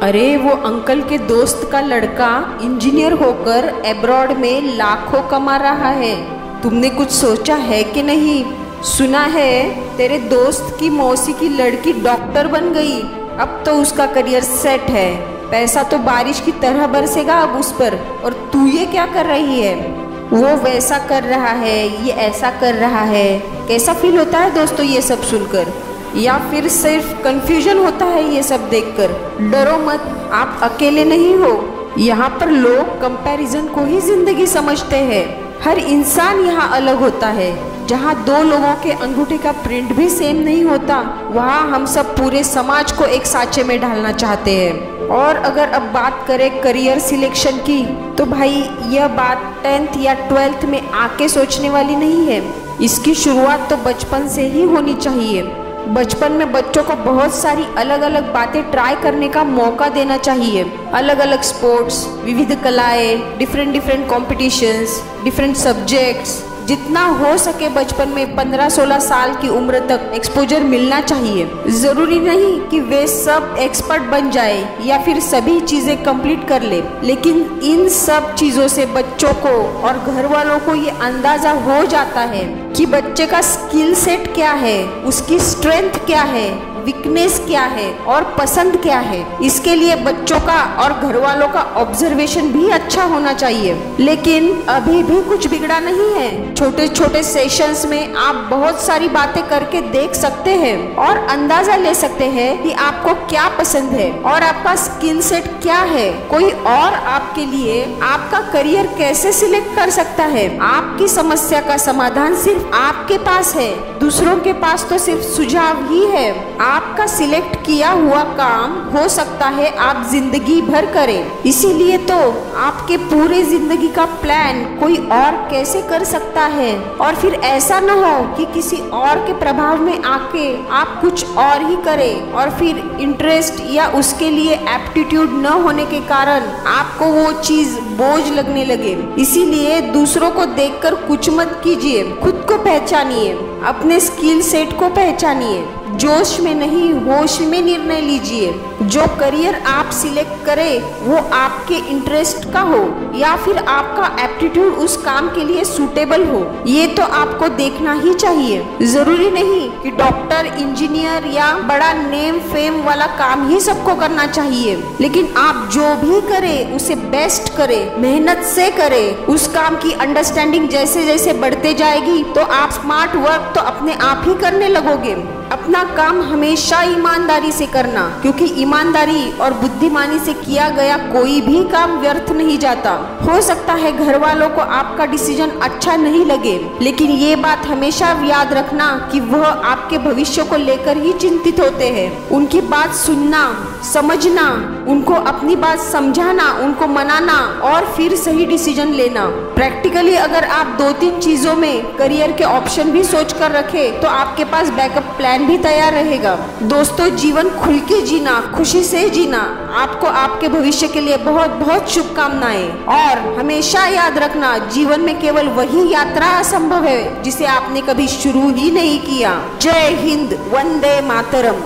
अरे वो अंकल के दोस्त का लड़का इंजीनियर होकर अब्रॉड में लाखों कमा रहा है। तुमने कुछ सोचा है कि नहीं? सुना है तेरे दोस्त की मौसी की लड़की डॉक्टर बन गई। अब तो उसका करियर सेट है। पैसा तो बारिश की तरह बरसेगा अब उस पर। और तू ये क्या कर रही है? वो वैसा कर रहा है, ये ऐसा कर रहा है। कैसा फील होता है दोस्तों ये सब सुनकर? या फिर सिर्फ कंफ्यूजन होता है ये सब देखकर? डरो मत, आप अकेले नहीं हो। यहाँ पर लोग कंपैरिजन को ही जिंदगी समझते हैं। हर इंसान यहाँ अलग होता है। जहाँ दो लोगों के अंगूठे का प्रिंट भी सेम नहीं होता, वहाँ हम सब पूरे समाज को एक साँचे में ढालना चाहते हैं। और अगर अब बात करें करियर सिलेक्शन की, तो भाई यह बात 10th या 12th में आके सोचने वाली नहीं है। इसकी शुरुआत तो बचपन से ही होनी चाहिए। बचपन में बच्चों को बहुत सारी अलग अलग बातें ट्राई करने का मौका देना चाहिए। अलग अलग स्पोर्ट्स, विविध कलाएं, डिफरेंट कॉम्पिटिशन्स, डिफरेंट सब्जेक्ट्स। जितना हो सके बचपन में 15-16 साल की उम्र तक एक्सपोजर मिलना चाहिए। जरूरी नहीं कि वे सब एक्सपर्ट बन जाए या फिर सभी चीजें कंप्लीट कर ले, लेकिन इन सब चीजों से बच्चों को और घर वालों को ये अंदाजा हो जाता है कि बच्चे का स्किल सेट क्या है, उसकी स्ट्रेंथ क्या है, वीकनेस क्या है और पसंद क्या है। इसके लिए बच्चों का और घर वालों का ऑब्जर्वेशन भी अच्छा होना चाहिए। लेकिन अभी भी कुछ बिगड़ा नहीं है। छोटे छोटे सेशंस में आप बहुत सारी बातें करके देख सकते हैं और अंदाजा ले सकते हैं कि आपको क्या पसंद है और आपका स्किल सेट क्या है। कोई और आपके लिए आपका करियर कैसे सिलेक्ट कर सकता है? आपकी समस्या का समाधान सिर्फ आपके पास है, दूसरों के पास तो सिर्फ सुझाव ही है। आपका सिलेक्ट किया हुआ काम हो सकता है आप जिंदगी भर करें। इसीलिए तो आपके पूरे जिंदगी का प्लान कोई और कैसे कर सकता है? और फिर ऐसा न हो कि किसी और के प्रभाव में आके आप कुछ और ही करें और फिर इंटरेस्ट या उसके लिए एप्टीट्यूड न होने के कारण आपको वो चीज बोझ लगने लगे। इसीलिए दूसरों को देखकर कुछ मत कीजिए, खुद को पहचानिए, अपने स्किल सेट को पहचानिए। जोश में नहीं, होश में निर्णय लीजिए। जो करियर आप सिलेक्ट करें वो आपके इंटरेस्ट का हो या फिर आपका एप्टीट्यूड उस काम के लिए सूटेबल हो, ये तो आपको देखना ही चाहिए। जरूरी नहीं कि डॉक्टर, इंजीनियर या बड़ा नेम फेम वाला काम ही सबको करना चाहिए, लेकिन आप जो भी करें उसे बेस्ट करें, मेहनत से करें। उस काम की अंडरस्टैंडिंग जैसे जैसे बढ़ते जाएगी तो आप स्मार्ट वर्क तो अपने आप ही करने लगोगे। अपना काम हमेशा ईमानदारी से करना, क्योंकि ईमानदारी और बुद्धिमानी से किया गया कोई भी काम व्यर्थ नहीं जाता। हो सकता है घर वालों को आपका डिसीजन अच्छा नहीं लगे, लेकिन ये बात हमेशा याद रखना कि वह आपके भविष्य को लेकर ही चिंतित होते हैं। उनकी बात सुनना, समझना, उनको अपनी बात समझाना, उनको मनाना और फिर सही डिसीजन लेना। प्रैक्टिकली अगर आप 2-3 चीजों में करियर के ऑप्शन भी सोच कर रखे तो आपके पास बैकअप प्लान भी तैयार रहेगा। दोस्तों, जीवन खुल के जीना, खुशी से जीना। आपको आपके भविष्य के लिए बहुत बहुत शुभकामनाएं। और हमेशा याद रखना, जीवन में केवल वही यात्रा असंभव है जिसे आपने कभी शुरू ही नहीं किया। जय हिंद, वंदे मातरम।